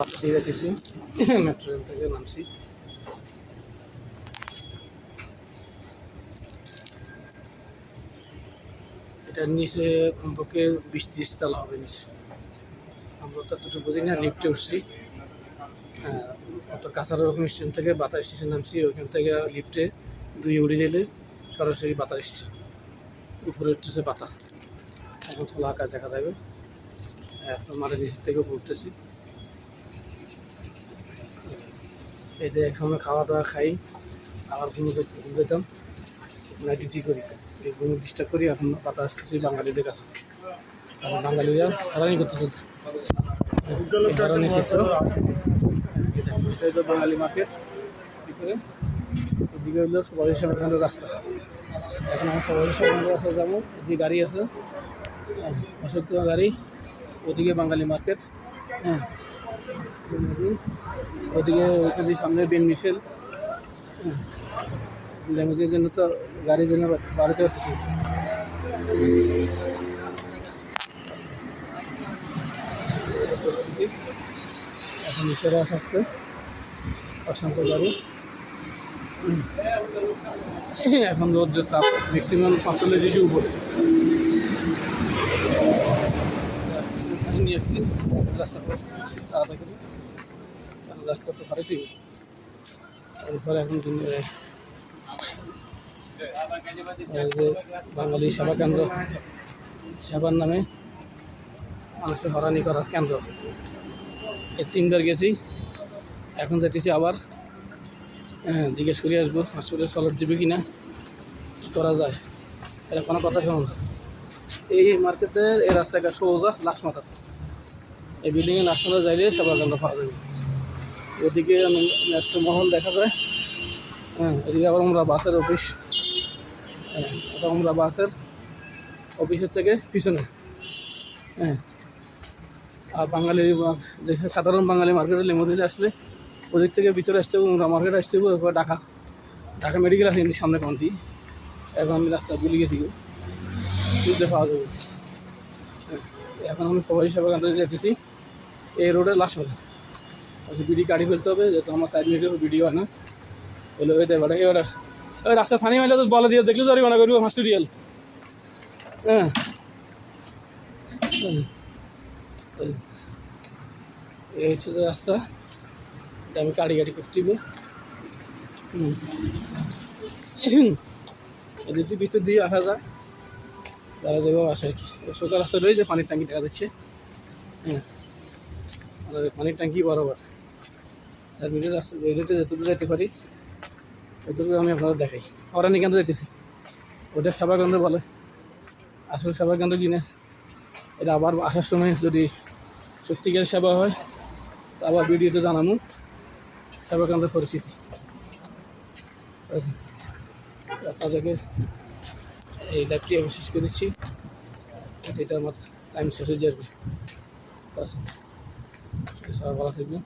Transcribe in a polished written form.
ঠিক আছে, metro rail থেকে নামছি। এটার নিচে কমপক্ষে 20-30 তলা হবে নিচে। আমরা ততটুকু বুঝি না, লিফটে উঠছি। অত কাছাড় স্টেশন থেকে বাতার স্টেশন নামছি। ওইখান থেকে লিফটে 2 উড়ে গেলে সরাসরি বাতার স্টেশন। উপরে উঠতেছে বাতা, এখন খোলা আকাশ দেখা যাবে। এখন মাঠের নিচের থেকে উপরে উঠতেছি। এই যে একসময় খাওয়া দাওয়া খাই, আবার ঘুমোতে যেতাম, নাইট ডিউটি করি, এই ঘুমো ডিস্টার্ব করি। এখন বাতাস আসতেছি বাঙালিদের কাছে, কারণ বাঙালিরা হারানি করতেছে। হারানি চিত্র, এটা হলো বাঙালি মার্কেট ভিতরে। এদিকে হলো সবাই সামনে রাস্তা। এখন আমার সবাই সামনে রাস্তা যাবো। এদিকে গাড়ি আছে, অসংখ্য গাড়ি। ওদিকে বাঙালি মার্কেট, হ্যাঁ। ওদিকে ওইখানে সামনে বেন মিশেল, ল্যাঙ্গুয়েজের জন্য তো গাড়ির জন্য বাড়িতে হচ্ছে। পরিস্থিতি এখন নিচেরা আসছে, অসংখ্য গাড়ি। এখন রোদের তাপ ম্যাক্সিমাম 45 উপরে। নিয়ে আসছি রাস্তা তাড়াতাড়ি করে, কারণ রাস্তা তো খারাপ ছিল। এরপরে এখন যে বাঙালি সেবা কেন্দ্র, সেবার নামে মানুষের হয়রানি করার কেন্দ্র। এই 3বার গেছি, এখন যেতেছি আবার। জিজ্ঞেস করে আসবো হসপিটালে সলভ দেবে কি না, কী করা যায়। এটা কোনো কথা শোনো না। এই মার্কেটের এই রাস্তাটা সোজা লাস্ট মাথাতে, এই বিল্ডিংয়ে লাস্ট মাথা যাইলে সেবা কেন্দ্র পাওয়া যাবে। ওদিকে মেট্রো মহল দেখা যায়, এদিকে আবার আমরা বাসের অফিস, আমরা বাসের অফিসের থেকে পিছনে। আর বাঙালি সাধারণ বাঙালি মার্কেটে লেমুদিনে আসলে ওদিক থেকে ভিতরে আসতে হবে, মার্কেটে আসতে হবে। এরপর ঢাকা মেডিকেল আছে সামনে কাউন্টি। এখন আমি রাস্তা ভুলে গেছি, বুঝতে পাওয়া যাবে। এখন আমি প্রবাসী সেবা কেন্দ্রে যেতেছি, এই রোডের লাস্ট পথে। বিডি গাড়ি ফেলতে হবে, যেহেতু আমার 4 মিনিটের ভিডিও হয় না। হলো এতে এবারে ওই রাস্তা ফানি মাইলে তো বলে দিয়ে দেখলে জরিমানা করবো হসপিটাল। এই হচ্ছে রাস্তা, আমি গাড়ি করতে দিব। যদি ভিতর দিয়ে আসা যায় তারা দেবো আসে আর কি। সোজা রাস্তা রয়েছে, পানির ট্যাঙ্কি দেখা যাচ্ছে। পানির ট্যাঙ্কি বরাবর 4 মিনিটের রাস্তা। এই রুটে যতটুকু যেতে পারি এতটুকু আমি আপনাদের দেখাই। হরানি কেন্দ্র যেতেছি, ওটা সেবা কেন্দ্র বলে, আসলে সেবা কেন্দ্র কিনে। এটা আবার আসার সময় যদি সত্যিকার সেবা হয় তা আবার ভিডিওতে জানাবো সেবা কেন্দ্রের পরিস্থিতি। আপনাদেরকে এই লাইভটি আমি শেষ করে দিচ্ছি। এটা আমার টাইম শেষ হয়ে যাবে। সবাই ভালো থাকবেন।